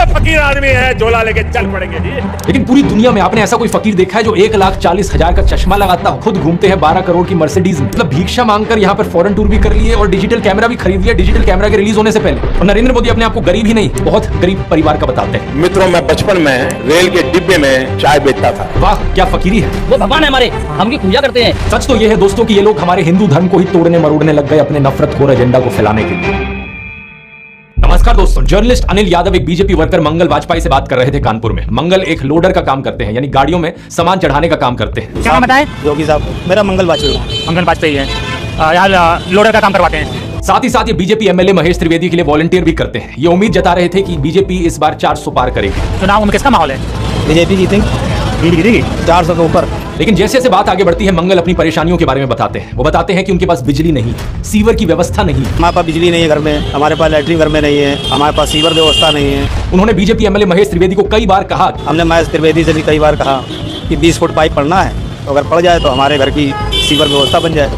फकीर आदमी है, झोला लेके चल पड़ेंगे जी। लेकिन पूरी दुनिया में आपने ऐसा कोई फकीर देखा है जो 1,40,000 का चश्मा लगाता हो, खुद घूमते हैं 12 करोड़ की मर्सिडीज में, मतलब भिक्षा मांगकर यहाँ पर फॉरेन टूर भी कर लिए और डिजिटल कैमरा भी खरीद लिया डिजिटल कैमरा के रिलीज होने से पहले। और नरेंद्र मोदी अपने आप को गरीब ही नहीं, बहुत गरीब परिवार का बताते हैं। मित्रों, मैं बचपन में रेल के डिब्बे में चाय बेचता था। वाह, क्या फकीरी है। वो भगवान है हमारे, हम उनकी पूजा करते हैं। सच तो ये है दोस्तों कि ये लोग हमारे हिंदू धर्म को ही तोड़ने मरोड़ने लग गए अपने नफरतखोर एजेंडा को फैलाने के लिए। नमस्कार दोस्तों, जर्नलिस्ट अनिल यादव एक बीजेपी वर्कर मंगल वाजपेयी से बात कर रहे थे कानपुर में। मंगल एक लोडर का काम करते हैं, यानी गाड़ियों में सामान चढ़ाने का काम करते हैं। क्या बताएं? योगी साहब, मेरा मंगल वाजपेयी है। यहाँ लोडर का काम करवाते हैं। साथ ही साथ ये बीजेपी एमएलए महेश त्रिवेदी के लिए वॉलंटियर भी करते हैं। ये उम्मीद जता रहे थे कि बीजेपी इस बार 400 पार करेगी। चुनाव में किसका माहौल है? बीजेपी जीतेगी 400 के ऊपर। लेकिन जैसे जैसे बात आगे बढ़ती है, मंगल अपनी परेशानियों के बारे में बताते हैं। वो बताते हैं कि उनके पास बिजली नहीं है, सीवर की व्यवस्था नहीं, हमारे पास बिजली नहीं है घर में, हमारे पास लैट्रिन घर में नहीं है, हमारे पास सीवर व्यवस्था नहीं है। उन्होंने बीजेपी एमएलए महेश त्रिवेदी को कई बार कहा, हमने महेश त्रिवेदी से भी कई बार कहा कि 20 फुट पाइप पड़ना है, तो अगर पड़ जाए तो हमारे घर की सीवर व्यवस्था बन जाए।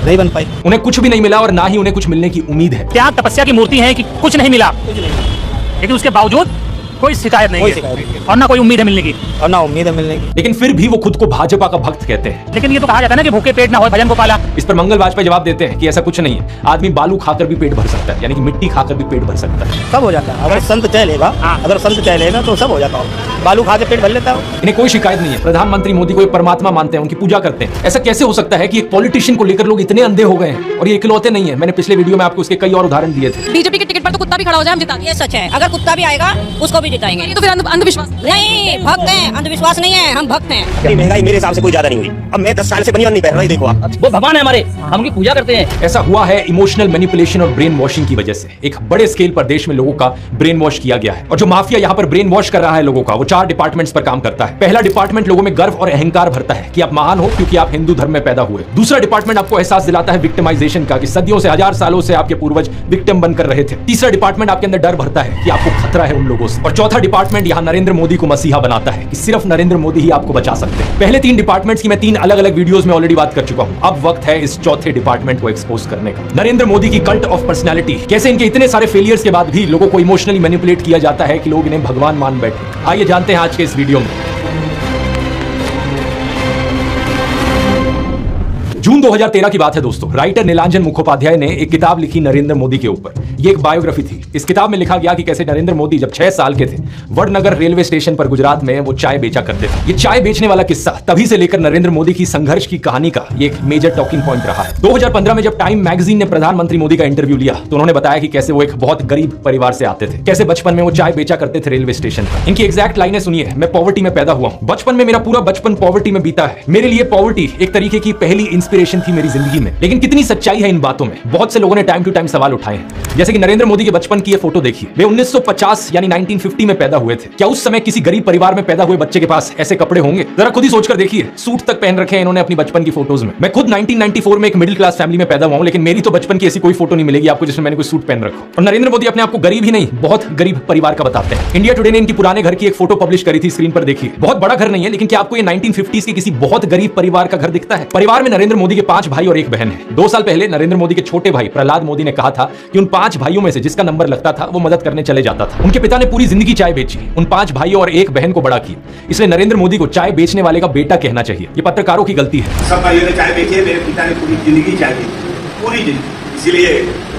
नहीं बन पाई। उन्हें कुछ भी नहीं मिला और ना ही उन्हें कुछ मिलने की उम्मीद है। क्या तपस्या की मूर्ति है कि कुछ नहीं मिला, लेकिन उसके बावजूद कोई शिकायत नहीं है और ना कोई उम्मीद है मिलने की, और ना उम्मीद है मिलने की। लेकिन फिर भी वो खुद को भाजपा का भक्त कहते हैं। लेकिन ये तो कहा जाता है ना कि भूखे पेट ना हो भजन गोपाला। इस पर मंगल वाजपेयी जवाब देते हैं कि ऐसा कुछ नहीं है, आदमी बालू खाकर भी पेट भर सकता है, यानी कि मिट्टी खाकर भी पेट भर सकता है। सब हो जाता है अगर संत चाह लेगा। अगर संत चाह लेगा तो सब हो जाता है। बालू खा के पेट भर लेता है। इन्हें कोई शिकायत नहीं है। प्रधानमंत्री मोदी को एक परमात्मा मानते हैं, उनकी पूजा करते हैं। ऐसा कैसे हो सकता है कि एक पॉलिटिशियन को लेकर लोग इतने अंधे हो गए हैं? और ये इकलौते नहीं है, मैंने पिछले वीडियो में आपको उसके कई और उदाहरण दिए थे। बीजेपी के टिकट पर तो कुत्ता भी खड़ा हो जाए हम जिता देंगे। ये सच है, अगर कुत्ता भी आएगा उसको भी जिताएंगे। तो फिर अंधविश्वास नहीं, भक्त हैं, अंधविश्वास नहीं है, हम भक्त हैं। महंगाई मेरे हिसाब से कोई ज्यादा नहीं हुई। अब मैं 10 साल से बनियान नहीं पहन रहा, देखो आप। वो भगवान है हमारे, हम उनकी पूजा करते हैं। ऐसा हुआ है इमोशनल मैनिपुलेशन और ब्रेन वॉशिंग की वजह से। एक बड़े स्केल पर देश में लोगों का ब्रेन वॉश किया गया है, और जो माफिया यहाँ पर ब्रेन वॉश कर रहा है लोगों का, वो 4 डिपार्टमेंट्स पर काम करता है। पहला डिपार्टमेंट लोगों में गर्व और अहंकार भरता है कि आप महान हो क्योंकि आप हिंदू धर्म में पैदा हुए। दूसरा डिपार्टमेंट आपको एहसास दिलाता है विक्टिमाइजेशन का, कि सदियों से, 1000 सालों से आपके पूर्वज विक्टिम बनकर रहे थे। तीसरा डिपार्टमेंट आपके अंदर डर भरता है कि आपको खतरा है उन लोगों से। और चौथा डिपार्टमेंट यहाँ नरेंद्र मोदी को मसीहा बनाता है कि सिर्फ नरेंद्र मोदी ही आपको बचा सकते हैं। पहले 3 डिपार्टमेंट्स की मैं 3 अलग अलग वीडियोस में ऑलरेडी बात कर चुका हूं। अब वक्त है इस चौथे डिपार्टमेंट को एक्सपोज करने का। नरेंद्र मोदी की कल्ट ऑफ पर्सनालिटी, कैसे इनके इतने सारे फेलियर्स के बाद भी लोगों को इमोशनली मैनिपुलेट किया जाता है कि लोग इन्हें भगवान मान बैठे। आइए जानते हैं आज के इस वीडियो में। जून 2013 की बात है दोस्तों। राइटर नीलांजन मुखोपाध्याय ने एक किताब लिखी नरेंद्र मोदी के ऊपर। ये एक बायोग्राफी थी। इस किताब में लिखा गया कि कैसे नरेंद्र मोदी जब 6 साल के थे, वडनगर रेलवे स्टेशन पर गुजरात में वो चाय बेचा करते थे। ये चाय बेचने वाला किस्सा तभी से लेकर नरेंद्र मोदी की संघर्ष की कहानी का ये एक मेजर टॉकिंग पॉइंट रहा है। 2015 में जब टाइम मैगजीन ने प्रधानमंत्री मोदी का इंटरव्यू लिया तो उन्होंने बताया कि कैसे वो एक बहुत गरीब परिवार से आते थे, कैसे बचपन में वो चाय बेचा करते थे रेलवे स्टेशन पर। इनकी एग्जैक्ट लाइनें सुनिए। मैं पॉवर्टी में पैदा हुआ हूं, बचपन में मेरा पूरा बचपन पॉवर्टी में बीता है। मेरे लिए पॉवर्टी एक तरीके की पहली इंस्पिरेशन थी मेरी जिंदगी में। लेकिन कितनी सच्चाई है इन बातों में? बहुत से लोगों ने टाइम टू टाइम सवाल उठाए हैं। जैसे कि नरेंद्र मोदी के बचपन की ये फोटो देखिए। वे 1950 यानी 1950 में पैदा हुए थे। क्या उस समय किसी गरीब परिवार में पैदा हुए बच्चे के पास ऐसे कपड़े होंगे? जरा खुद ही सोचकर देखिए। सूट तक पहन रखे हैं इन्होंने अपनी बचपन की फोटोज में। मैं खुद 1994 में एक मिडिल क्लास फैमिली में पैदा हुआ हूं, लेकिन मेरी तो बचपन की ऐसी कोई फोटो नहीं मिलेगी आपको जिसमें मैंने कोई सूट पहन रखा। और नरेंद्र मोदी अपने आप को गरीब ही नहीं, बहुत गरीब परिवार का बताते हैं। इंडिया टुडे ने इनकी पुराने घर की एक फोटो पब्लिश करी थी, स्क्रीन पर देखिए। बहुत बड़ा घर नहीं है, लेकिन क्या आपको ये 1950s के किसी बहुत गरीब परिवार का घर दिखता है? परिवार में नरेंद्र मोदी के 5 भाई और 1 बहन है। 2 साल पहले नरेंद्र मोदी के छोटे भाई प्रहलाद मोदी ने कहा था कि उन 5 भाइयों में से जिसका नंबर लगता था वो मदद करने चले जाता था। उनके पिता ने पूरी जिंदगी चाय बेची, उन 5 भाइयों और 1 बहन को बड़ा किया। इसलिए नरेंद्र मोदी को चाय बेचने वाले का बेटा कहना चाहिए। ये पत्रकारों की गलती है। सब भाइयों ने चाय बेची है, मेरे पिता ने पूरी जिंदगी चाय बेची, पूरी जिंदगी। इसलिए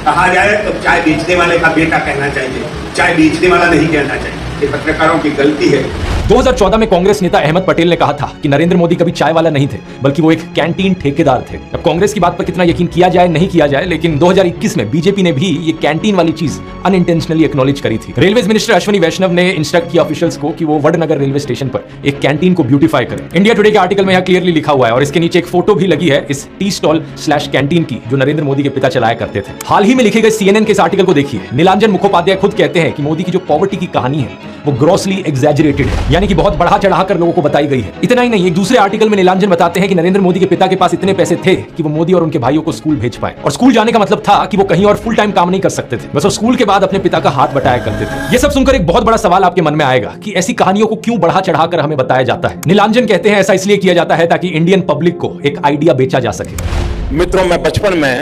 कहा जाए तो चाय बेचने वाले का बेटा कहना चाहिए, चाय बेचने वाला नहीं कहना चाहिए। ये पत्रकारों की गलती है। 2014 में कांग्रेस नेता अहमद पटेल ने कहा था कि नरेंद्र मोदी कभी चाय वाला नहीं थे, बल्कि वो एक कैंटीन ठेकेदार थे। अब कांग्रेस की बात पर कितना यकीन किया जाए नहीं किया जाए, लेकिन 2021 में बीजेपी ने भी ये कैंटीन वाली चीज अनइंटेंशनली एक्नॉलेज करी थी। रेलवे मिनिस्टर अश्विनी वैष्णव ने इंस्ट्रक्ट किया ऑफिशियल्स को कि वो वडनगर रेलवे स्टेशन पर एक कैंटीन को ब्यूटीफाई करें। इंडिया टुडे के आर्टिकल में यह क्लियरली लिखा हुआ है और इसके नीचे एक फोटो भी लगी है इस टी स्टॉल / कैंटीन की जो नरेंद्र मोदी के पिता चलाया करते थे। हाल ही में लिखे गए CNN के इस आर्टिकल को देखिए। नीलांजन मुखोपाध्याय खुद कहते हैं कि मोदी की जो पॉवर्टी की कहानी है वो ग्रॉसली एग्जैजरेटेड है, यानी कि बहुत बढ़ा चढ़ाकर लोगों को बताई गई है। इतना ही नहीं, एक दूसरे आर्टिकल में नीलांजन बताते हैं कि नरेंद्र मोदी के पिता के पास इतने पैसे थे कि वो मोदी और उनके भाइयों को स्कूल भेज पाए। और स्कूल जाने का मतलब था कि वो कहीं और फुल टाइम काम नहीं कर सकते थे, बस वो स्कूल के बाद अपने पिता का हाथ बटाया करते थे। ये सब सुनकर एक बहुत बड़ा सवाल आपके मन में आएगा कि ऐसी कहानियों को क्यों बढ़ा चढ़ाकर हमें बताया जाता है। नीलांजन कहते हैं ऐसा इसलिए किया जाता है ताकि इंडियन पब्लिक को एक आइडिया बेचा जा सके। मित्रों, मैं बचपन में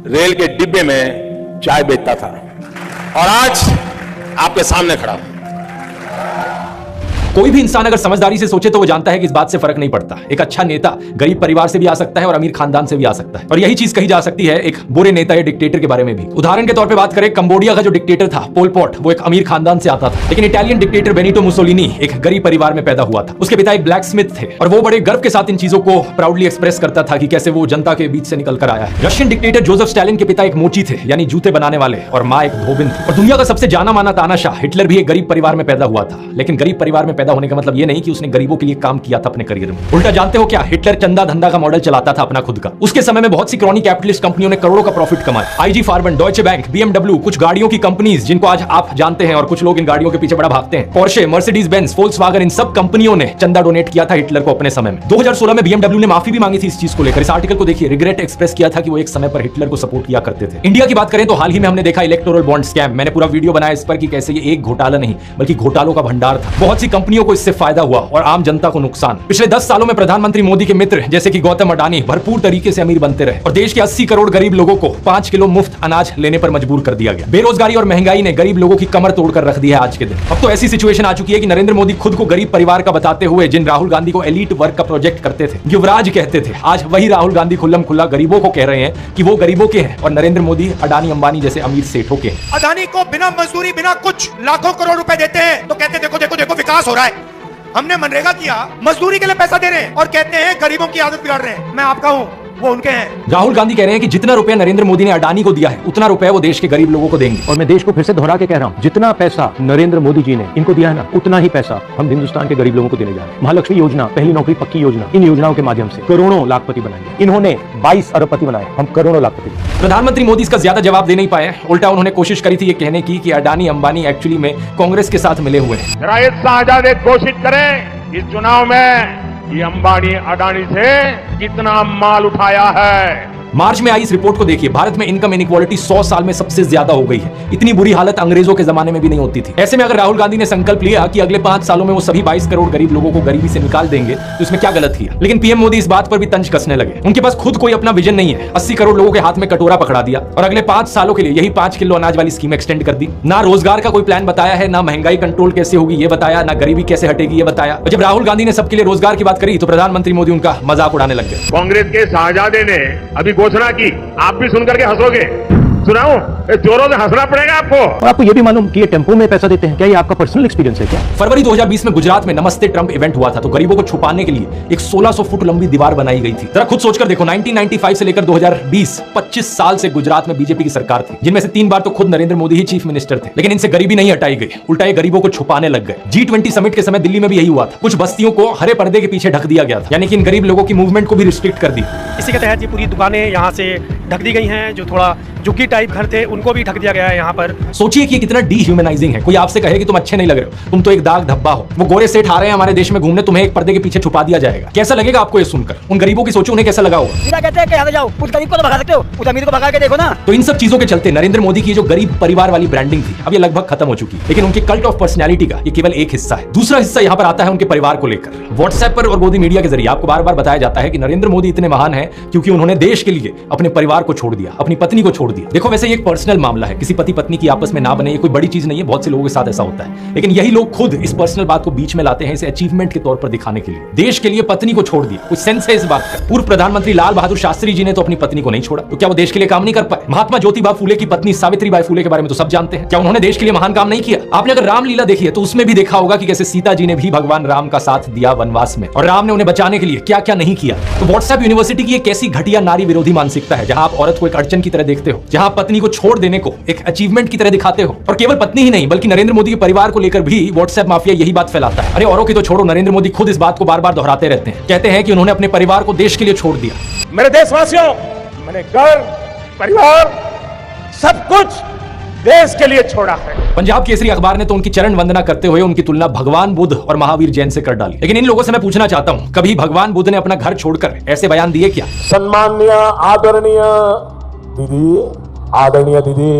रेल के डिब्बे में चाय बेचता था और आज आपके सामने खड़ा हूं। कोई भी इंसान अगर समझदारी से सोचे तो वो जानता है कि इस बात से फर्क नहीं पड़ता। एक अच्छा नेता गरीब परिवार से भी आ सकता है और अमीर खानदान से भी आ सकता है, और यही चीज कही जा सकती है एक बुरे नेता या डिक्टेटर के बारे में भी। उदाहरण के तौर पे बात करें, कंबोडिया का जो डिक्टेटर था पोल पॉट, वो एक अमीर खानदान से आता था, लेकिन इटालियन डिक्टेटर बेनिटो मुसोलिनी एक गरीब परिवार में पैदा हुआ था। उसके पिता एक ब्लैक स्मिथ थे और वो बड़े गर्व के साथ इन चीजों को प्राउडली एक्सप्रेस करता था कि कैसे वो जनता के बीच से निकल कर आया है। रशियन डिक्टेटर जोसेफ स्टालिन के पिता एक मोची थे, यानी जूते बनाने वाले, और माँ एक धोबिन थी। और दुनिया का सबसे जाना माना तानाशाह हिटलर भी एक गरीब परिवार में पैदा हुआ था, लेकिन गरीब परिवार में पैदा होने का मतलब ये नहीं कि उसने गरीबों के लिए काम किया था अपने करियर में। उल्टा जानते हो क्या, हिटलर चंदा धंधा का मॉडल चलाता था अपना खुद का। उसके समय में बहुत सी क्रॉनी कैपिटलिस्ट कंपनियों ने करोड़ों का प्रॉफिट कमाया। आईजी फार्मन, डॉयचे बैंक, BMW, कुछ गाड़ियों की कंपनीज जिनको आज आप जानते हैं और कुछ लोग इन गाड़ियों के पीछे बड़ा भागते हैं, पोर्शे, मर्सिडीज बेंज, फोल्क्सवागन, इन सब कंपनियों ने चंदा डोनेट किया था हिटलर को अपने समय में। 2016 में BMW ने माफी भी मांगी थी इस चीज को लेकर। इस आर्टिकल को देखिए, रिग्रेट एक्सप्रेस किया था कि वो एक समय पर हिटलर को सपोर्ट किया करते थे। इंडिया की बात करें तो हाल ही में हमने देखा इलेक्टोरल बॉन्ड स्कैम। मैंने पूरा वीडियो बनाया इस पर कि कैसे ये एक घोटाला नहीं बल्कि घोटालों का भंडार था। बहुत सी कंपनियों को इससे फायदा हुआ और आम जनता को नुकसान। पिछले 10 सालों में प्रधानमंत्री मोदी के मित्र जैसे कि गौतम अडानी भरपूर तरीके से अमीर बनते रहे और देश के 80 करोड़ गरीब लोगों को 5 किलो मुफ्त अनाज लेने पर मजबूर कर दिया गया। बेरोजगारी और महंगाई ने गरीब लोगों की कमर तोड़कर रख दी है आज के दिन। अब तो ऐसी सिचुएशन आ चुकी है कि नरेंद्र मोदी खुद को गरीब परिवार का बताते हुए जिन राहुल गांधी को एलीट वर्ग का प्रोजेक्ट करते थे, युवराज कहते थे, आज वही राहुल गांधी खुल्लम खुल्ला गरीबों को कह रहे हैं कि वो गरीबों के हैं और नरेंद्र मोदी अडानी अंबानी जैसे अमीर सेठों के हैं। अदानी को बिना मजदूरी बिना कुछ लाखों करोड़ रुपए देते हैं तो कहते देखो देखो देखो विकास हो रहा है। हमने मनरेगा किया, मजदूरी के लिए पैसा दे रहे हैं और कहते हैं गरीबों की आदत बिगाड़ रहे हैं। मैं आपका हूं, वो उनके हैं। राहुल गांधी कह रहे हैं कि जितना रुपया नरेंद्र मोदी ने अडानी को दिया है उतना रुपया वो देश के गरीब लोगों को देंगे। और मैं देश को फिर से दोहरा के कह रहा हूँ, जितना पैसा नरेंद्र मोदी जी ने इनको दिया है ना, उतना ही पैसा हम हिंदुस्तान के गरीब लोगों को देने जा रहे हैं। महालक्ष्मी योजना, पहली नौकरी पक्की योजना, इन योजनाओं के माध्यम से करोड़ों लाखपति बनाएंगे। इन्होंने 22 अरबपति बनाए, हम करोड़ों लाखपति। प्रधानमंत्री मोदी इसका ज्यादा जवाब दे नहीं पाए। उल्टा उन्होंने कोशिश करी थी ये कहने की कि अडानी अंबानी एक्चुअली में कांग्रेस के साथ मिले हुए हैं। जरा एक शाहजादे कोशिश करें इस चुनाव में ये अंबानी अडानी से कितना माल उठाया है। मार्च में आई इस रिपोर्ट को देखिए, भारत में इनकम इनइक्वालिटी 100 साल में सबसे ज्यादा हो गई है। इतनी बुरी हालत अंग्रेजों के जमाने में भी नहीं होती थी। ऐसे में अगर राहुल गांधी ने संकल्प लिया कि अगले 5 सालों में वो सभी 22 करोड़ गरीब लोगों को गरीबी से निकाल देंगे तो इसमें क्या गलत किया। लेकिन पीएम मोदी इस बात पर भी तंज कसने लगे। उनके पास खुद कोई अपना विजन नहीं है। 80 करोड़ लोगों के हाथ में कटोरा पकड़ा दिया और अगले 5 सालों के लिए यही 5 किलो अनाज वाली स्कीम एक्सटेंड कर दी। ना रोजगार का कोई प्लान बताया है, ना महंगाई कंट्रोल कैसे होगी ये बताया, ना गरीबी कैसे हटेगी ये बताया। और जब राहुल गांधी ने सबके लिए रोजगार की बात करी तो प्रधानमंत्री मोदी उनका मजाक उड़ाने लग गए। कांग्रेस के शाहजादे ने अभी घोषणा की, आप भी सुनकर के हंसोगे। सुनाऊं, जोरों से हंसना पड़ेगा आपको। और आपको ये भी मालूम कि ये टेम्पो में पैसा देते हैं, क्या ये आपका पर्सनल एक्सपीरियंस है क्या? फरवरी 2020 में गुजरात में नमस्ते ट्रंप इवेंट हुआ था तो गरीबों को छुपाने के लिए एक 1600 फुट लंबी दीवार बनाई गई थी। जरा खुद सोचकर देखो, 1995 से लेकर 2020 25 साल से गुजरात में बीजेपी की सरकार थी, जिनमें से 3 बार तो खुद नरेंद्र मोदी ही चीफ मिनिस्टर थे, लेकिन इनसे गरीबी नहीं हटाई गई, उल्टा ये गरीबों को छुपाने लग गए। G20 समिट के समय दिल्ली में भी यही हुआ था। कुछ बस्तियों को हरे पर्दे के पीछे ढक दिया गया था, यानी कि इन गरीब लोगों की मूवमेंट को भी रिस्ट्रिक्ट कर दी। इसी के तहत ये पूरी दुकानें यहाँ से ढक दी गई हैं। जो थोड़ा झुग्गी टाइप घर थे उनको भी ढक दिया गया है यहाँ पर। सोचिए कि कितना डीह्यूमनाइजिंग है। कोई आपसे कहे कि तुम अच्छे नहीं लग रहे हो, तुम तो एक दाग धब्बा हो, वो गोरे सेठ आ रहे हैं हमारे देश में घूमने, तुम्हें एक पर्दे के पीछे छुपा दिया जाएगा। कैसा लगेगा आपको ये सुनकर? उन गरीबों की सोचो, उन्हें कैसा लगा होगा। कहते हैं कि यहाँ जाओ, उस गरीब को तो भगा सकते हो, उस अमीर को भगा के देखो ना। तो इन सब चीजों के चलते नरेंद्र मोदी की जो गरीब परिवार वाली ब्रांडिंग थी अब ये लगभग खत्म हो चुकी है। लेकिन उनके कल्ट ऑफ पर्सनैलिटी का ये केवल एक हिस्सा है। दूसरा हिस्सा यहाँ पर आता है उनके परिवार को लेकर। व्हाट्सएप पर और गोदी मीडिया के जरिए आपको बार बार बताया जाता है कि नरेंद्र मोदी इतने महान है क्योंकि उन्होंने देश के लिए अपने परिवार को छोड़ दिया, अपनी पत्नी को छोड़ दिया। देखो, वैसे ये एक पर्सनल मामला है, किसी पति पत्नी की आपस में ना बने ये कोई बड़ी चीज नहीं है, बहुत से लोगों के साथ ऐसा होता है। लेकिन यही लोग खुद इस पर्सनल बात को बीच में लाते हैं इसे अचीवमेंट के तौर पर दिखाने के लिए। देश के लिए पत्नी को छोड़ दिया, कुछ सेंस है इस बात का? पूर्व प्रधानमंत्री लाल बहादुर शास्त्री जी ने तो अपनी पत्नी को नहीं छोड़ा, तो क्या वो देश के लिए काम नहीं कर पाए? महात्मा ज्योतिबा फूले की पत्नी सावित्रीबाई फूले के बारे में तो सब जानते हैं, क्या उन्होंने देश के लिए महान काम नहीं किया? आपने अगर रामलीला देखी है तो उसमें भी देखा होगा कि कैसे सीता जी ने भी भगवान राम का साथ दिया वनवास में और राम ने उन्हें बचाने के लिए क्या क्या नहीं किया। तो व्हाट्सएप यूनिवर्सिटी की एक ऐसी घटिया नारी विरोधी मानसिकता है जहां आप औरत को एक अड़चन की तरह देखते हो, जहां पत्नी को छोड़ देने को एक अचीवमेंट की तरह दिखाते हो। और केवल पत्नी ही नहीं बल्कि नरेंद्र मोदी के परिवार को लेकर भी व्हाट्सएप माफिया यही बात फैलाता है। अरे औरों की तो छोड़ो, नरेंद्र मोदी खुद इस बात को बार बार दोहराते रहते हैं, कहते हैं कि उन्होंने अपने परिवार को देश के लिए छोड़ दिया। मेरे देशवासियों, मैंने घर, परिवार, सब कुछ देश के लिए छोड़ा है। पंजाब केसरी अखबार ने तो उनकी चरण वंदना करते हुए उनकी तुलना भगवान बुद्ध और महावीर जैन से कर डाली। लेकिन इन लोगों से मैं पूछना चाहता हूं, कभी भगवान बुद्ध ने अपना घर छोड़कर ऐसे बयान दिए क्या? सम्माननीय आदरणीय दीदी, आदरणीय दीदी,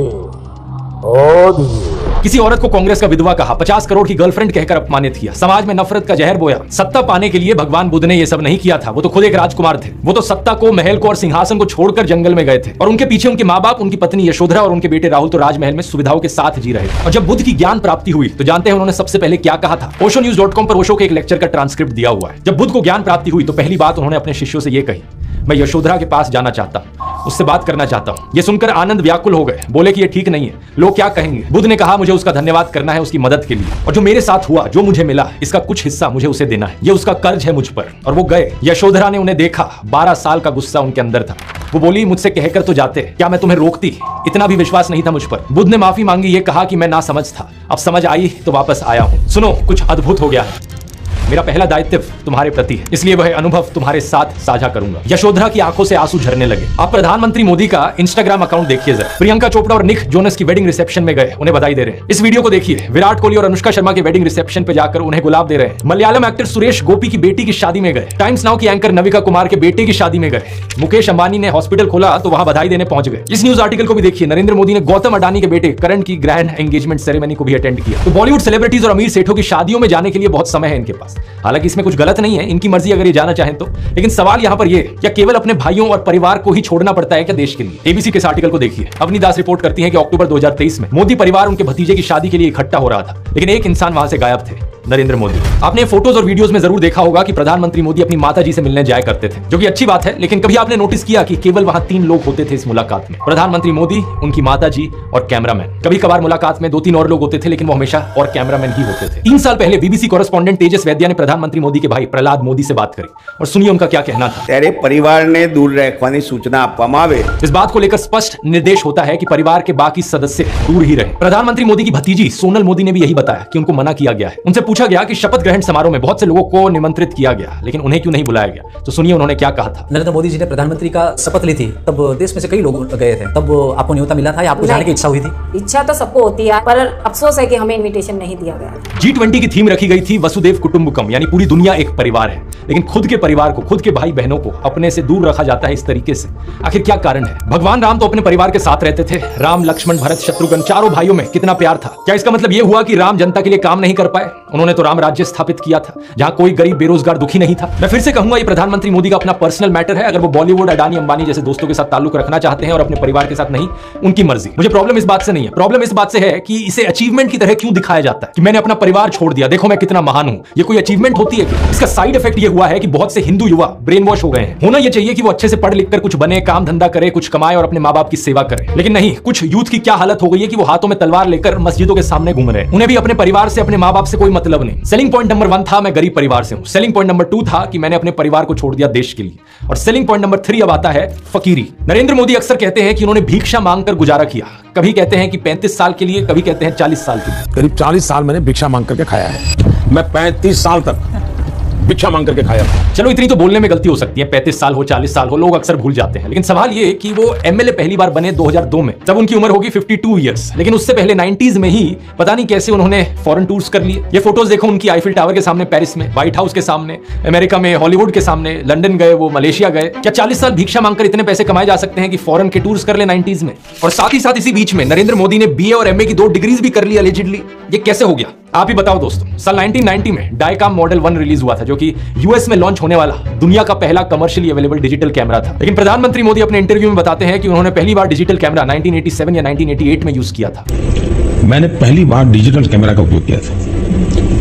ओ दीदी, किसी औरत को कांग्रेस का विधवा कहा, 50 करोड़ की गर्लफ्रेंड कहकर अपमानित किया, समाज में नफरत का जहर बोया। सत्ता पाने के लिए भगवान बुद्ध ने यह सब नहीं किया था, वो तो खुद एक राजकुमार थे। वो तो सत्ता को, महल को और सिंहासन को छोड़कर जंगल में गए थे और उनके पीछे उनके माँ बाप, उनकी पत्नी यशोधरा और उनके बेटे राहुल तो राजमहल में सुविधाओं के साथ जी रहे थे। और जब बुद्ध की ज्ञान प्राप्ति हुई तो जानते हैं उन्होंने सबसे पहले क्या कहा था? oshonews.com पर ओशो के एक लेक्चर का ट्रांसक्रिप्ट दिया हुआ है। जब बुद्ध को ज्ञान प्राप्ति हुई तो पहली बात उन्होंने अपने शिष्यों से यह कही, मैं यशोधरा के पास जाना चाहता हूं, उससे बात करना चाहता हूं। यह सुनकर आनंद व्याकुल हो गए, बोले कि यह ठीक नहीं है, लोग क्या कहेंगे। बुद्ध ने कहा मुझे उसका धन्यवाद करना है उसकी मदद के लिए, और जो मेरे साथ हुआ, जो मुझे मिला, इसका कुछ हिस्सा मुझे उसे देना है, यह उसका कर्ज है मुझ पर। और वो गए। यशोधरा ने उन्हें देखा, 12 साल का गुस्सा उनके अंदर था। वो बोली मुझसे कहकर तो जाते, क्या मैं तुम्हें रोकती? इतना भी विश्वास नहीं था मुझ पर। बुद्ध ने माफी मांगी, ये कहा कि मैं ना समझ था, अब समझ आई तो वापस आया हूं। सुनो, कुछ अद्भुत हो गया है। मेरा पहला दायित्व तुम्हारे प्रति है, इसलिए वह अनुभव तुम्हारे साथ साझा करूंगा। यशोधरा की आंखों से आंसू झरने लगे। आप प्रधानमंत्री मोदी का इंस्टाग्राम अकाउंट देखिए जरा। प्रियंका चोपड़ा और निक जोनस की वेडिंग रिसेप्शन में गए, उन्हें बधाई दे रहे हैं। इस वीडियो को देखिए, विराट कोहली और अनुष्का शर्मा के वेडिंग रिसेप्शन पे जाकर उन्हें गुलाब दे रहे हैं। मलयालम एक्टर सुरेश गोपी की बेटी की शादी में गए। टाइम्स नाउ की एंकर नविका कुमार के बेटे की शादी में गए। मुकेश अंबानी ने हॉस्पिटल खोला तो वहां बधाई देने पहुंच गए। इस न्यूज आर्टिकल को भी देखिए। नरेंद्र मोदी ने गौतम अडानी के बेटे करण की ग्रैंड एंगेजमेंट सेरेमनी को भी अटेंड किया। तो बॉलीवुड सेलिब्रिटीज और अमीर सेठों की शादियों में जाने के लिए बहुत समय है इनके पास। हालांकि इसमें कुछ गलत नहीं है, इनकी मर्जी अगर ये जाना चाहें तो। लेकिन सवाल यहां पर ये, क्या केवल अपने भाइयों और परिवार को ही छोड़ना पड़ता है क्या देश के लिए? एबीसी के इस आर्टिकल को देखिए। अवनी दास रिपोर्ट करती है कि अक्टूबर 2023 में मोदी परिवार उनके भतीजे की शादी के लिए इकट्ठा हो रहा था, लेकिन एक इंसान वहां से गायब थे, नरेंद्र मोदी। आपने फोटोज और वीडियोस में जरूर देखा होगा कि प्रधानमंत्री मोदी अपनी माताजी से मिलने जाया करते थे, जो कि अच्छी बात है। लेकिन कभी आपने नोटिस किया कि केवल वहां 3 लोग होते थे इस मुलाकात में? प्रधानमंत्री मोदी, उनकी माताजी और कैमरामैन। कभी कभार मुलाकात में 2-3 और लोग होते थे, लेकिन वो हमेशा और कैमरामैन ही होते थे। 3 साल पहले बीबीसी कॉरेस्पॉन्डेंट तेजस वैद्या ने प्रधानमंत्री मोदी के भाई प्रहलाद मोदी से बात करी और सुनिए उनका क्या कहना था। तेरे परिवार ने दूर रखवानी सूचना आपवामावे। इस बात को लेकर स्पष्ट निर्देश होता है कि परिवार के बाकी सदस्य दूर ही रहे। प्रधानमंत्री मोदी की भतीजी सोनल मोदी ने भी यही बताया कि उनको मना किया गया है। उनसे पूछा गया कि शपथ समारोह में बहुत से लोगों को निमंत्रित किया गया, लेकिन उन्हें क्यों नहीं बुलाया गया? तो सुनिए उन्होंने क्या कहा था। नरेंद्र मोदी जी ने प्रधानमंत्री का शपथ ली थी, तब देश में से कई लोग गए थे, तब आपको न्योता मिला था या आपको जाने की इच्छा हुई थी? इच्छा तो सबको होती है, पर अफसोस है कि हमें इनविटेशन नहीं दिया गया। G20 की थीम रखी गई थी वसुदेव कुटुंबकम, यानी पूरी दुनिया एक परिवार है। लेकिन खुद के परिवार को, खुद के भाई बहनों को अपने से दूर रखा जाता है इस तरीके से। आखिर क्या कारण है? भगवान राम तो अपने परिवार के साथ रहते थे। राम, लक्ष्मण, भरत, शत्रुघ्न, चारों भाइयों में कितना प्यार था। क्या इसका मतलब यह हुआ कि राम जनता के लिए काम नहीं कर पाए? उन्होंने तो राम राज्य स्थापित किया था, जहां कोई गरीब बेरोजगार दुखी नहीं था। मैं फिर से कहूंगा, ये प्रधानमंत्री मोदी का अपना पर्सनल मैटर है। अगर वो बॉलीवुड, अडानी, अंबानी जैसे दोस्तों के साथ ताल्लुक रखना चाहते हैं और अपने परिवार के साथ नहीं, उनकी मर्जी। मुझे प्रॉब्लम इस बात से नहीं है। प्रॉब्लम इस बात से है कि इसे अचीवमेंट की तरह क्यों दिखाया जाता है कि मैंने अपना परिवार छोड़ दिया, देखो मैं कितना महान हूं। ये कोई अचीवमेंट होती है क्या? इसका साइड इफेक्ट ये हुआ है कि बहुत से हिंदू युवा ब्रेन वॉश हो गए हैं। होना ये चाहिए कि वो अच्छे से पढ़ लिख कर कुछ बने, काम धंधा करे, कुछ कमाए और अपने माँ बाप की सेवा करे। लेकिन नहीं, कुछ यूथ की क्या हालत हो गई है कि वो हाथों में तलवार लेकर मस्जिदों के सामने घूम रहे हैं। उन्हें भी अपने परिवार से, अपने माँ बाप से कोई मतलब नहीं। सेलिंग पॉइंट नंबर 1 था, मैं गरीब परिवार से हूं। सेलिंग पॉइंट नंबर 2 था कि मैंने अपने परिवार को छोड़ दिया देश के लिए। और सेलिंग पॉइंट नंबर 3 अब आता है फकीरी। नरेंद्र मोदी अक्सर कहते हैं कि उन्होंने भिक्षा मांगकर गुजारा किया। कभी कहते हैं कि 35 साल के लिए, कभी कहते हैं 40 साल के लिए। करीब 40 साल मैंने भिक्षा मांग करके खाया है। मैं 35 साल तक भिक्षा मांग करके खाया। चलो इतनी तो बोलने में गलती हो सकती है, 35 साल हो, 40 साल हो, लोग अक्सर भूल जाते हैं। लेकिन सवाल ये कि वो एमएलए पहली बार बने 2002 में, तब उनकी उम्र होगी 52 ईयर्स। लेकिन उससे पहले 90s में ही पता नहीं कैसे उन्होंने फॉरेन टूर्स कर लिए। ये फोटोज देखो उनकी, आईफिल टावर के सामने पेरिस में, व्हाइट हाउस के सामने अमेरिका में, हॉलीवुड के सामने, लंदन गए, वो मलेशिया गए। क्या 40 साल भिक्षा मांगकर इतने पैसे कमाए जा सकते हैं कि फॉरेन के टूर्स कर ले 90s में? और साथ ही साथ इसी बीच में नरेंद्र मोदी ने बीए और एमए की 2 डिग्रीज भी कर ली अलेजिडली। ये कैसे हो गया? आप ही बताओ दोस्तों। साल 1990 में डायकाम मॉडल 1 रिलीज हुआ था, जो कि यूएस में लॉन्च होने वाला दुनिया का पहला कमर्शियली अवेलेबल डिजिटल कैमरा था। लेकिन प्रधानमंत्री मोदी अपने इंटरव्यू में बताते हैं कि उन्होंने पहली बार डिजिटल कैमरा 1987 या 1988 में यूज किया था। मैंने पहली बार डिजिटल कैमरा का उपयोग किया था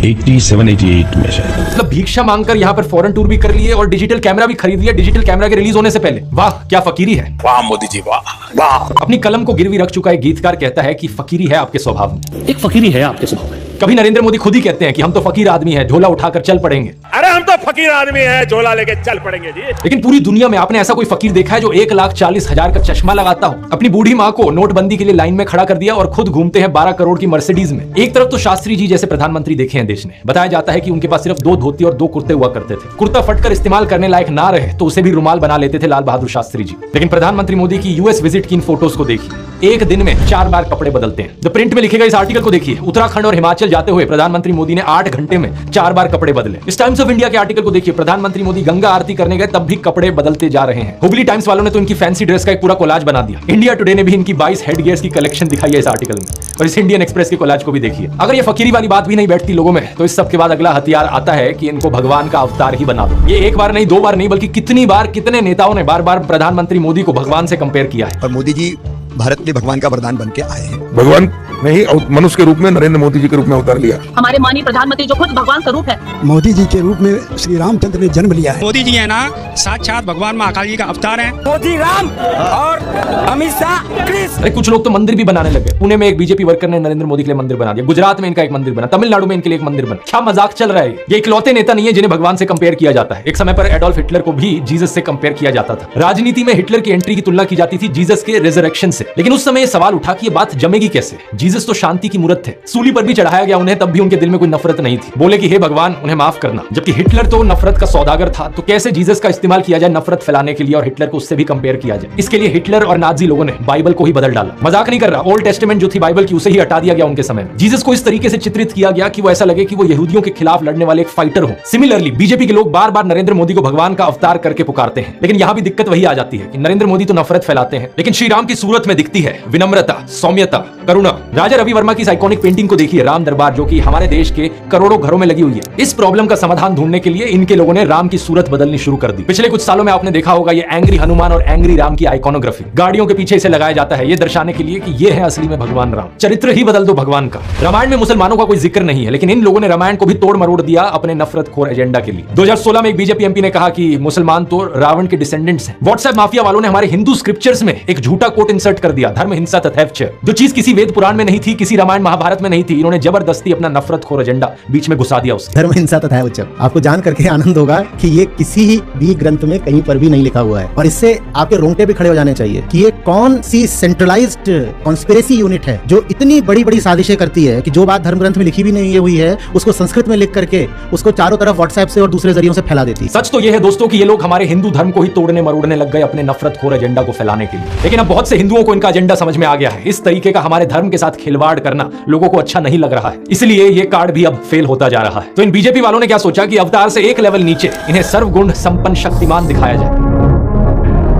87-88 में शायद। मतलब भिक्षा मांगकर यहाँ पर फॉरेन टूर भी कर लिए और डिजिटल कैमरा भी खरीद लिया डिजिटल कैमरा के रिलीज होने से पहले। वाह क्या फकीरी है। वाह मोदी जी, वाह वाह। अपनी कलम को गिरवी रख चुका एक गीतकार कहता है कि फकीरी है आपके स्वभाव में। एक फकीरी है आपके स्वभाव में। कभी नरेंद्र मोदी खुद ही कहते हैं कि हम तो फकीर आदमी हैं, झोला उठाकर चल पड़ेंगे। अरे हम तो फकीर आदमी हैं, झोला लेके चल पड़ेंगे जी। लेकिन पूरी दुनिया में आपने ऐसा कोई फकीर देखा है जो 1,40,000 का चश्मा लगाता हो? अपनी बूढ़ी माँ को नोटबंदी के लिए लाइन में खड़ा कर दिया और खुद घूमते हैं 12 करोड़ की मर्सिडीज में। एक तरफ तो शास्त्री जी जैसे प्रधानमंत्री देखे हैं देश ने। बताया जाता है कि उनके पास सिर्फ 2 धोती और 2 कुर्ते हुआ करते थे। कुर्ता फटकर इस्तेमाल करने लायक ना रहे तो उसे भी रुमाल बना लेते थे लाल बहादुर शास्त्री जी। लेकिन प्रधानमंत्री मोदी की यूएस विजिट की इन फोटोज को देखिए। एक दिन में 4 बार कपड़े बदलते हैं। द प्रिंट में लिखे गए इस आर्टिकल को देखिए। उत्तराखंड और हिमाचल जाते हुए प्रधानमंत्री मोदी ने 8 घंटे में 4 बार कपड़े बदले। इस टाइम्स ऑफ इंडिया के आर्टिकल को देखिए। प्रधानमंत्री मोदी गंगा आरती करने गए तब भी कपड़े बदलते जा रहे हैं। हुबली टाइम्स वालों ने तो इनकी फैंसी ड्रेस का एक पूरा कोलाज बना दिया। इंडिया टुडे ने भी इनकी 22 हेड गियर्स की कलेक्शन दिखाई है इस आर्टिकल में। और इस इंडियन एक्सप्रेस के कोलाज को भी देखिए। अगर ये फकीरी वाली बात भी नहीं बैठती लोगों में, तो इस सब के बाद अगला हथियार आता है कि इनको भगवान का अवतार ही बना दो। ये एक बार नहीं, 2 बार नहीं, बल्कि कितनी बार कितने नेताओं ने बार बार प्रधानमंत्री मोदी को भगवान से कंपेयर किया है। और मोदी जी भारत के लिए भगवान का वरदान बन के आए हैं। भगवान नहीं, मनुष्य के रूप में नरेंद्र मोदी जी के रूप में अवतार लिया। हमारे माननीय प्रधानमंत्री जो खुद भगवान का रूप है, मोदी जी के रूप में श्री रामचंद्र ने जन्म लिया है। मोदी जी है ना, साक्षात भगवान महाकाल जी का अवतार है। मोदी राम और अमित शाह कृष्ण। अरे कुछ लोग तो मंदिर भी बनाने लगे। पुणे में एक बीजेपी वर्कर ने नरेंद्र मोदी के लिए मंदिर बना दिया। गुजरात में इनका एक मंदिर बना। तमिलनाडु में इनके लिए एक मंदिर बना। क्या मजाक चल रहा है। ये इकलौते नेता नहीं है जिन्हें भगवान से कंपेयर किया जाता है। एक समय पर एडोल्फ हिटलर को भी जीसस से कंपेयर किया जाता था। राजनीति में हिटलर की एंट्री की तुलना की जाती थी जीसस के रिजरेक्शन से। लेकिन उस समय सवाल उठा कि ये बात जमेगी कैसे। जीसस तो शांति की मूर्त थे। सूली पर भी चढ़ाया गया उन्हें, तब भी उनके दिल में कोई नफरत नहीं थी। बोले कि हे भगवान उन्हें माफ करना। जबकि हिटलर तो नफरत का सौदागर था, तो कैसे जीसस का इस्तेमाल किया जाए नफरत फैलाने के लिए और हिटलर को उससे भी कंपेयर किया जाए। इसके लिए हिटलर और नाजी लोगों ने बाइबल को ही बदल डाला। मजाक नहीं कर रहा। ओल्ड टेस्टामेंट जो थी बाइबल की, उसे ही हटा दिया गया उनके समय में। जीसस को इस तरीके से चित्रित किया गया कि वो ऐसा लगे कि वो यहूदियों के खिलाफ लड़ने वाले एक फाइटर हो। सिमिलरली बीजेपी के लोग बार बार नरेंद्र मोदी को भगवान का अवतार करके पुकारते हैं। लेकिन यहां भी दिक्कत वही आ जाती है कि नरेंद्र मोदी तो नफरत फैलाते हैं, लेकिन श्री राम की सूरत में दिखती है विनम्रता, सौम्यता, करुणा। राजा रवि वर्मा की आइकॉनिक पेंटिंग को देखिए, राम दरबार, जो कि हमारे देश के करोड़ों घरों में लगी हुई है। इस प्रॉब्लम का समाधान ढूंढने के लिए इनके लोगों ने राम की सूरत बदलनी शुरू कर दी। पिछले कुछ सालों में आपने देखा होगा ये एंग्री हनुमान और एंग्री राम की आइकॉनोग्राफी गाड़ियों के पीछे इसे लगाया जाता है, ये दर्शाने के लिए कि ये है असली में भगवान राम। चरित्र ही बदल दो भगवान का। रामायण में मुसलमानों का कोई जिक्र नहीं है, लेकिन इन लोगों ने रामायण को भी तोड़ मरोड़ दिया अपने नफरतखोर एजेंडा के लिए। 2016 में एक बीजेपी एमपी ने कहा कि मुसलमान तो रावण के डिसेंडेंट्स हैं। व्हाट्सएप माफिया वालों ने हमारे हिंदू स्क्रिप्चर्स में एक झूठा कोट इंसर्ट कर दिया, धर्म हिंसा तथैवच। जो चीज किसी वेद पुराण में नहीं थी, किसी रामायण महाभारत में नहीं थी, इन्होंने जबरदस्ती अपना नफरतखोर एजेंडा बीच में घुसा दिया। धर्म हिंसा तथा उच्चम। आपको जान करके आनंद होगा कि ये किसी भी ग्रंथ में कहीं पर भी नहीं लिखा हुआ है, और इससे आपके रोंगटे भी खड़े हो जाने चाहिए कि ये कौन सी सेंट्रलाइज्ड कॉन्स्पिरेसी यूनिट है जो इतनी बड़ी बड़ी साजिशें करती है कि जो बात धर्म ग्रंथ में लिखी भी नहीं हुई है उसको संस्कृत में लिख करके उसको चारों तरफ व्हाट्सएप से और दूसरे जरियों से फैला देती है। सच तो यह है दोस्तों कि ये लोग हमारे हिंदू धर्म को ही तोड़ने मरोड़ने लग गए अपने नफरतखोर एजेंडा को फैलाने के लिए। लेकिन अब बहुत से हिंदुओं को इनका एजेंडा समझ में आ गया है। इस तरीके का हमारे धर्म के साथ खिलवाड़ करना लोगों को अच्छा नहीं लग रहा है, इसलिए ये कार्ड भी अब फेल होता जा रहा है। तो इन बीजेपी वालों ने क्या सोचा कि अवतार से एक लेवल नीचे इन्हें सर्वगुण संपन्न शक्तिमान दिखाया जाए।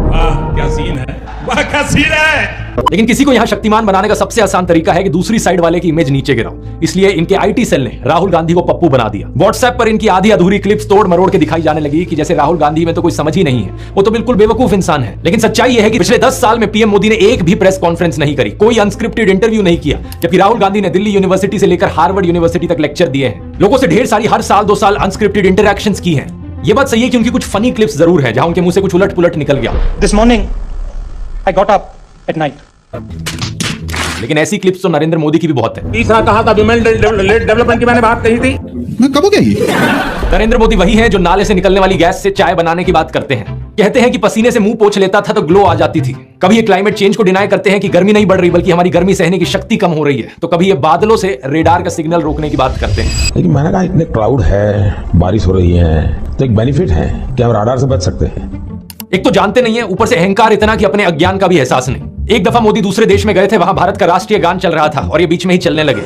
वाह क्या सीन है, वाह क्या सीन है। लेकिन किसी को यहां शक्तिमान बनाने का सबसे आसान तरीका है कि दूसरी साइड वाले की इमेज नीचे गिराओ। इसलिए इनके आईटी सेल ने राहुल गांधी को पप्पू बना दिया। व्हाट्सएप पर इनकी आधी अधूरी क्लिप्स तोड़ मरोड़ के दिखाई जाने लगी कि जैसे राहुल गांधी में तो कोई समझ ही नहीं है, वो तो बिल्कुल बेवकूफ इंसान है। लेकिन सच्चाई यह है कि पिछले 10 साल में पीएम मोदी ने एक भी प्रेस कॉन्फ्रेंस नहीं करी, कोई अनस्क्रिप्टेड इंटरव्यू नहीं किया, जबकि राहुल गांधी ने दिल्ली यूनिवर्सिटी से लेकर हार्वर्ड यूनिवर्सिटी तक लेक्चर दिए हैं। लोगों से ढेर सारी हर साल 2 साल अनस्क्रिप्टेड इंटरैक्शंस की हैं। ये बात सही है कि उनकी कुछ फनी क्लिप्स जरूर है जहां उनके मुंह से कुछ उलट पुलट निकल गया। This morning I got up at night. लेकिन ऐसी क्लिप्स तो नरेंद्र मोदी की भी बहुत है। तीसरा कहा था विमेन डेवलपमेंट की मैंने बात कही थी, मैं कब हो गई। नरेंद्र मोदी वही है जो नाले से निकलने वाली गैस से चाय बनाने की बात करते हैं। कहते हैं कि पसीने से मुंह पोंछ लेता था तो ग्लो आ जाती थी। कभी ये क्लाइमेट चेंज को डिनाई करते हैं कि गर्मी नहीं बढ़ रही बल्कि हमारी गर्मी सहने की शक्ति कम हो रही है, तो कभी ये बादलों से रेडार का सिग्नल रोकने की बात करते हैं। लेकिन मैंने कहा इतने क्लाउड है, बारिश हो रही है, तो एक बेनिफिट है कि हम राडार से बच सकते हैं। एक तो जानते नहीं है, ऊपर से अहंकार इतना कि अपने अज्ञान का भी एहसास नहीं। एक दफा मोदी दूसरे देश में गए थे, वहां भारत का राष्ट्रीय गान चल रहा था और ये बीच में ही चलने लगे।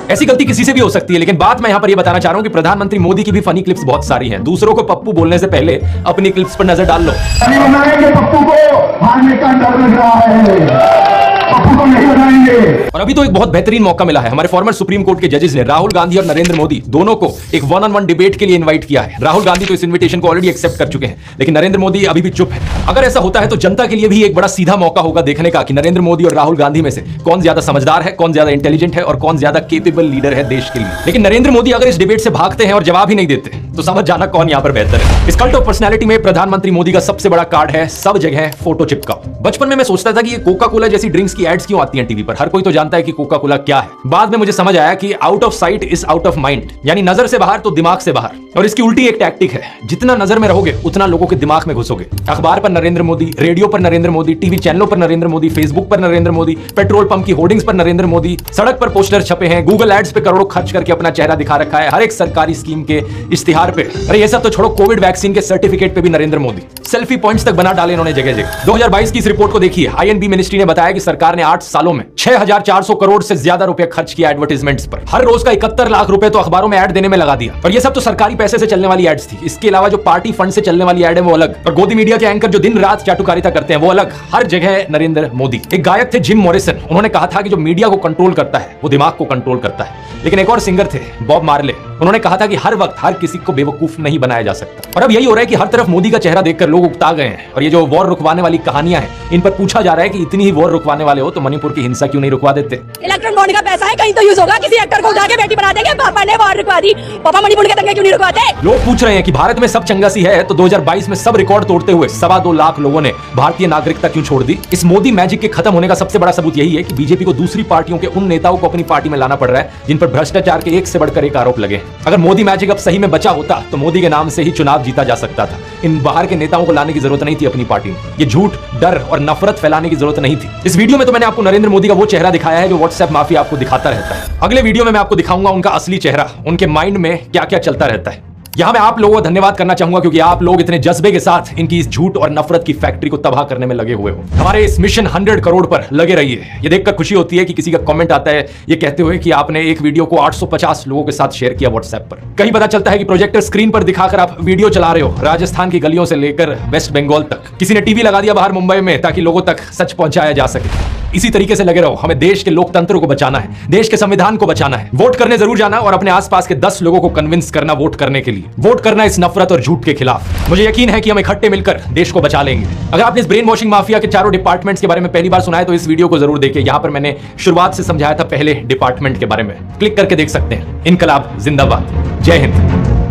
ऐसी गलती किसी से भी हो सकती है, लेकिन बात मैं यहां पर ये बताना चाह रहा हूं कि प्रधानमंत्री मोदी की भी फनी क्लिप्स बहुत सारी हैं। दूसरों को पप्पू बोलने से पहले अपनी क्लिप्स पर नजर डाल लो। पप्पू को हारने का डर लग रहा है, पप्पू को नहीं बनाएंगे। और अभी तो एक बहुत बेहतरीन मौका मिला है। हमारे फॉर्मर सुप्रीम कोर्ट के जजेस ने राहुल गांधी और नरेंद्र मोदी दोनों को एक 1-on-1 डिबेट के लिए इनवाइट किया है। राहुल गांधी तो इस इन्विटेशन को ऑलरेडी एक्सेप्ट कर चुके हैं, लेकिन नरेंद्र मोदी अभी भी चुप है। अगर ऐसा होता है तो जनता के लिए भी एक बड़ा सीधा मौका होगा देखने का कि नरेंद्र मोदी और राहुल गांधी में से कौन ज्यादा समझदार है, कौन ज्यादा इंटेलिजेंट है और कौन ज्यादा केपेबल लीडर है देश के लिए। लेकिन नरेंद्र मोदी अगर इस डिबेट से भागते हैं और जवाब ही नहीं देते तो समझ जाना कौन यहां पर बेहतर है। इस कल्ट ऑफ पर्सनैलिटी में प्रधानमंत्री मोदी का सबसे बड़ा कार्ड है सब जगह फोटो चिपकाओ। बचपन में मैं सोचता था कि ये कोका कोला जैसी ड्रिंक्स की एड्स क्यों आती हैं टीवी पर, हर कोई तो जानता है कि कोका कोला क्या है। बाद में मुझे समझ आया कि out of site is out of mind, यानी नजर से बाहर तो दिमाग से बाहर। और इसकी उल्टी एक टैक्टिक है, जितना नजर में रहोगे उतना लोगों के दिमाग में घुसोगे। अखबार पर नरेंद्र मोदी, रेडियो पर नरेंद्र मोदी, टीवी चैनलों पर नरेंद्र मोदी, फेसबुक पर नरेंद्र मोदी, पेट्रोल पंप की होर्डिंग्स पर नरेंद्र मोदी, सड़क पर पोस्टर छपे हैं, गूगल एड्स पे करोड़ों खर्च करके अपना चेहरा दिखा रखा है, हर एक सरकारी स्कीम के इश्तिहार आधार पे। अरे ये सब तो छोड़ो, कोविड वैक्सीन के सर्टिफिकेट पे भी नरेंद्र मोदी। सेल्फी पॉइंट्स तक बना डाले इन्होंने जगह जगह। 2022 की इस रिपोर्ट को देखिए। आईएनबी मिनिस्ट्री ने बताया कि सरकार ने 8 सालों में 6400 करोड़ से ज्यादा रुपए खर्च किया एडवर्टाइजमेंट्स पर। हर रोज का 71 लाख रुपए तो अखबारों में ऐड देने में लगा दिया। और ये सब तो सरकारी पैसे से चलने वाली एड्स थी। इसके अलावा जो पार्टी फंड से चलने वाली एड है वो अलग, और गोदी मीडिया के एंकर जो दिन रात चाटुकारिता करते हैं वो अलग। हर जगह नरेंद्र मोदी। एक गायक थे जिम मॉरिसन, उन्होंने कहा था कि जो मीडिया को कंट्रोल करता है वो दिमाग को कंट्रोल करता है। लेकिन एक और सिंगर थे बॉब मार्ले, उन्होंने कहा था कि हर वक्त हर किसी को बेवकूफ नहीं बनाया जा सकता। और अब यही हो रहा है कि हर तरफ मोदी का चेहरा देखकर लोग उकता गए हैं। और ये जो वॉर रुकवाने वाली कहानियां हैं, इन पर पूछा जा रहा है कि इतनी ही वॉर रुकवाने वाले हो तो मणिपुर की हिंसा क्यों नहीं रुकवा देते। इलेक्ट्रॉन बॉन्ड का पैसा है, कहीं तो यूज होगा। किसी एक्टर को उठा के बेटी बना देंगे, पापा ने वॉर रुकवा दी, पापा मणिपुर के दंगे क्यों नहीं रुकवाते। लोग पूछ रहे हैं कि भारत में सब चंगासी है तो 2022 में सब रिकॉर्ड तोड़ते हुए 2.25 लाख लोगों ने भारतीय नागरिकता क्यों छोड़ दी। इस मोदी मैजिक के खत्म होने का सबसे बड़ा सबूत यही है कि बीजेपी को दूसरी पार्टियों के उन नेताओं को अपनी पार्टी में लाना पड़ रहा है जिन पर भ्रष्टाचार के एक से बढ़कर एक आरोप लगे। अगर मोदी मैजिक अब सही में बचा होता तो मोदी के नाम से ही चुनाव जीता जा सकता था। इन बाहर के नेताओं को लाने की जरूरत नहीं थी अपनी पार्टी में। ये झूठ, डर और नफरत फैलाने की जरूरत नहीं थी। इस वीडियो में तो मैंने आपको नरेंद्र मोदी का वो चेहरा दिखाया है जो व्हाट्सएप माफिया आपको दिखाता रहता है। अगले वीडियो में मैं आपको दिखाऊंगा उनका असली चेहरा, उनके माइंड में क्या क्या चलता रहता है। यहां मैं आप लोगों को धन्यवाद करना चाहूंगा क्योंकि आप लोग इतने जज्बे के साथ इनकी इस झूठ और नफरत की फैक्ट्री को तबाह करने में लगे हुए हो। हमारे इस मिशन 100 करोड़ पर लगे रहिए। ये देखकर खुशी होती है कि किसी का कमेंट आता है ये कहते हुए कि आपने एक वीडियो को 850 लोगों के साथ शेयर किया व्हाट्सएप पर। कहीं पता चलता है कि प्रोजेक्टर स्क्रीन पर दिखाकर आप वीडियो चला रहे हो राजस्थान की गलियों से लेकर वेस्ट बंगाल तक। किसी ने टीवी लगा दिया बाहर मुंबई में ताकि लोगों तक सच पहुंचाया जा सके। इसी तरीके से लगे रहो। हमें देश के लोकतंत्र को बचाना है, देश के संविधान को बचाना है। वोट करने जरूर जाना और अपने आसपास के 10 लोगों को कन्विंस करना वोट करने के लिए। वोट करना इस नफरत और झूठ के खिलाफ। मुझे यकीन है कि हम इकट्ठे मिलकर देश को बचा लेंगे। अगर आपने इस ब्रेन वॉशिंग माफिया के चारों डिपार्टमेंट्स के बारे में पहली बार सुना है तो इस वीडियो को जरूर देखिए। यहां पर मैंने शुरुआत से समझाया था पहले डिपार्टमेंट के बारे में। क्लिक करके देख सकते हैं। इनकलाब जिंदाबाद। जय हिंद।